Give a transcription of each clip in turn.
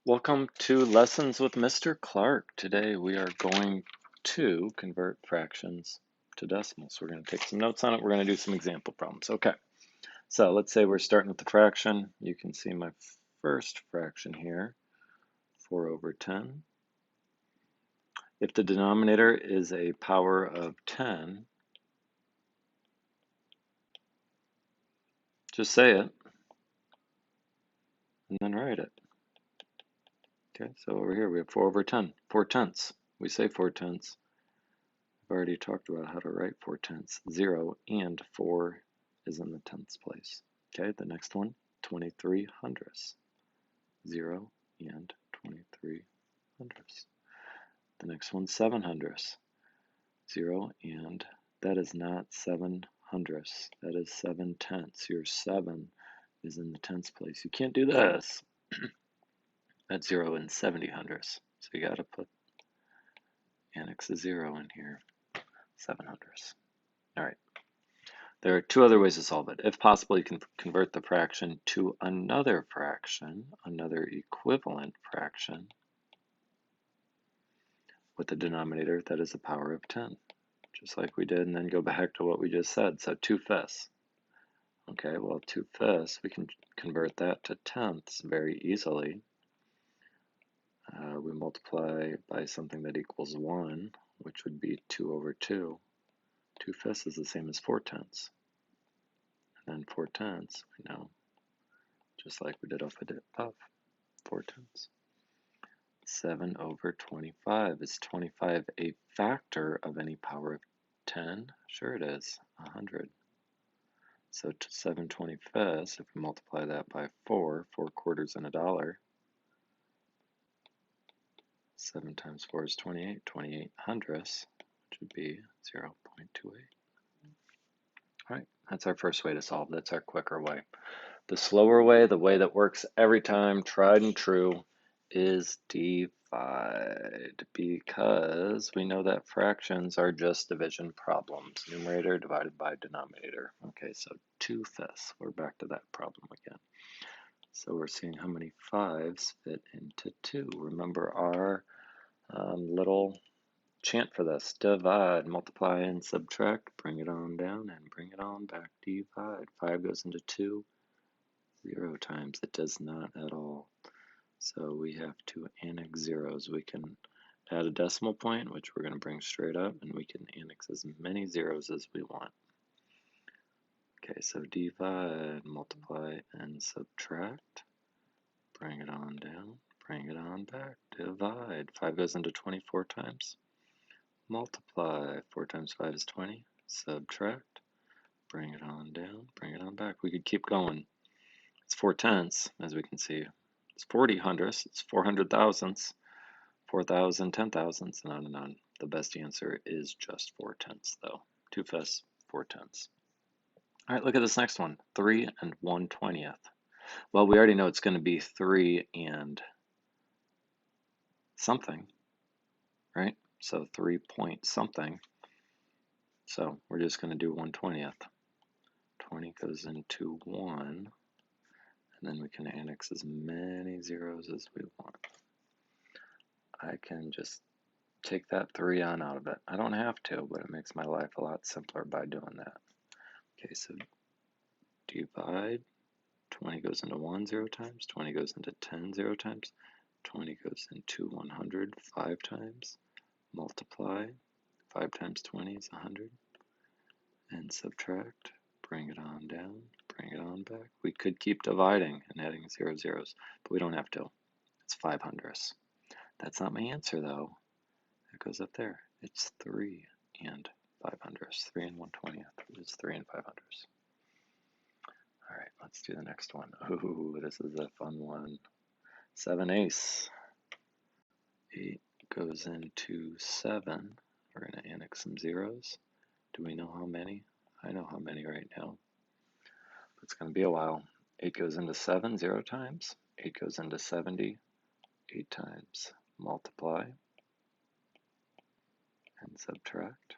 Welcome to Lessons with Mr. Clark. Today we are going to convert fractions to decimals. We're going to take some notes on it. We're going to do some example problems. Okay, so let's say we're starting with the fraction. You can see my first fraction here, 4 over 10. If the denominator is a power of 10, just say it and then write it. Okay, so over here we have 4 over 10, 4 tenths. We say 4 tenths. I've already talked about how to write 4 tenths. 0 and 4 is in the tenths place. Okay, the next one, 23 hundredths. 0 and 23 hundredths. The next one, 7 hundredths. 0 and that is not 7 hundredths. That is 7 tenths. Your 7 is in the tenths place. You can't do this. That's 0 and 70 hundredths. So you got to put annex a 0 in here. 7 hundredths. All right. There are two other ways to solve it. If possible, you can convert the fraction to another fraction, another equivalent fraction, with a denominator that is a power of 10, just like we did, and then go back to what we just said. So 2/5. Okay, well, 2/5, we can convert that to tenths very easily. We multiply by something that equals 1, which would be 2 over 2. 2/5 is the same as 4 tenths. And then 4 tenths, we know, just like we did up above, 4 tenths. 7 over 25. Is 25 a factor of any power of 10? Sure it is, 100. So 7/25, if we multiply that by 4 quarters and a dollar, 7 times 4 is 28, 28 hundredths, which would be 0.28. All right, that's our first way to solve. That's our quicker way. The slower way, the way that works every time, tried and true, is divide, because we know that fractions are just division problems. Numerator divided by denominator. Okay, so 2/5. We're back to that problem again. So we're seeing how many 5s fit into 2. Remember our little chant for this. Divide, multiply, and subtract. Bring it on down and bring it on back. Divide. 5 goes into 2. 0 times. It does not at all. So we have to annex zeros. We can add a decimal point, which we're going to bring straight up, and we can annex as many zeros as we want. Okay, so divide, multiply, and subtract. Bring it on down, bring it on back. Divide. 5 goes into 20 4 times. Multiply. 4 times 5 is 20. Subtract. Bring it on down, bring it on back. We could keep going. It's 4 tenths, as we can see. It's 40 hundredths, it's 400 thousandths, 4,000 ten thousandths, and on and on. The best answer is just 4 tenths, though. 2/5, 4 tenths. All right, look at this next one. 3 and 1/20th. Well, we already know it's going to be 3 and something, right? So 3 point something. So we're just going to do 1/20th. 20 goes into 1. And then we can annex as many zeros as we want. I can just take that 3 on out of it. I don't have to, but it makes my life a lot simpler by doing that. Okay, so divide. 20 goes into 1 0 times. 20 goes into 10 0 times. 20 goes into 100 5 times. Multiply. 5 times 20 is 100. And subtract. Bring it on down. Bring it on back. We could keep dividing and adding 0 zeros, but we don't have to. It's 5 hundredths. That's not my answer, though. It goes up there. It's 3 and 5 hundredths. 3 and 1/20th is 3 and 5 hundredths. All right, let's do the next one. Ooh, this is a fun one. 7/8. 8 goes into 7. We're going to annex some zeros. Do we know how many? I know how many right now. It's going to be a while. 8 goes into 7 0 times. 8 goes into 70 8 times. Multiply and subtract.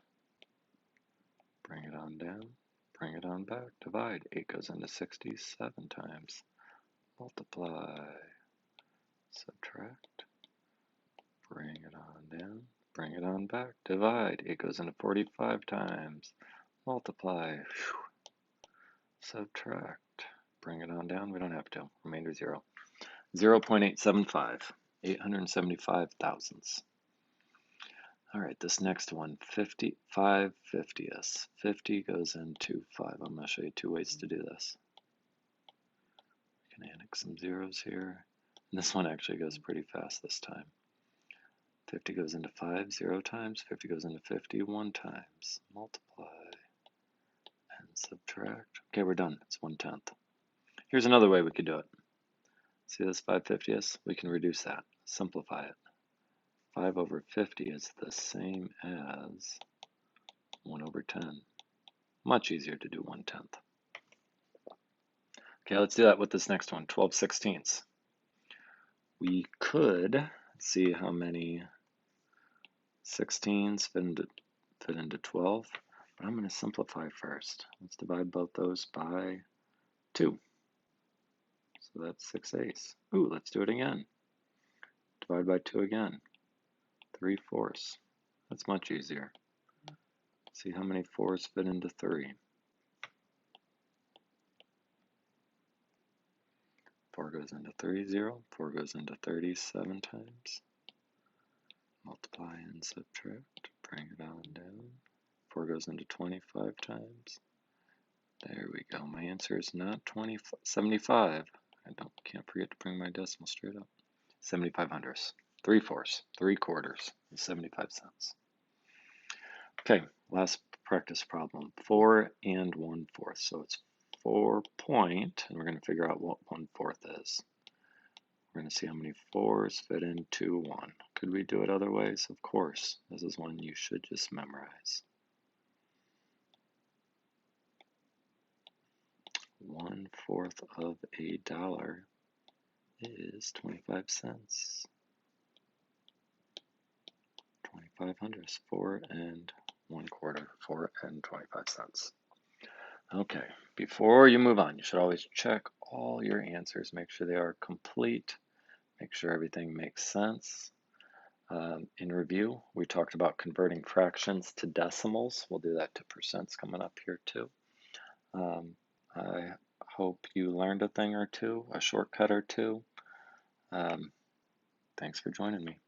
Bring it on down. Bring it on back. Divide. 8 goes into 60 7 times. Multiply. Subtract. subtract, bring it on down, bring it on back, divide. It goes into 45 times, multiply, subtract, bring it on down. We don't have to. Remainder 0. 0.875, 875 thousandths. All right, this next one, 5 50ths. 50 goes into 5. I'm going to show you 2 ways to do this. We can annex some zeros here. And this one actually goes pretty fast this time. 50 goes into 5 0 times. 50 goes into 50 1 times. Multiply and subtract. Okay, we're done. It's 1/10. Here's another way we could do it. See this 5 50ths? We can reduce that. Simplify it. 5 over 50 is the same as 1 over 10. Much easier to do 1/10. Okay, let's do that with this next one, 12 16ths. We could see how many 16s fit into 12, but I'm going to simplify first. Let's divide both those by 2. So that's 6/8. Ooh, let's do it again. Divide by 2 again. 3/4. That's much easier. See how many 4s fit into 3. 4 goes into 3, 0. 4 goes into 37 times. Multiply and subtract. Bring it on down. 4 goes into 25 times. There we go. My answer is not 75. I can't forget to bring my decimal straight up. 75 hundredths. 3/4. 3/4 is 75 cents. Okay, last practice problem. 4 and 1/4. So it's 4 point, and we're going to figure out what 1/4 is. We're going to see how many 4s fit into 1. Could we do it other ways? Of course. This is one you should just memorize. 1/4 of $1 is 25 cents. 25 hundredths, 4 and 1/4, 4 and 25 cents. Okay, before you move on, you should always check all your answers. Make sure they are complete. Make sure everything makes sense. In review, we talked about converting fractions to decimals. We'll do that to percents coming up here too. I hope you learned a thing or two, a shortcut or two. Thanks for joining me.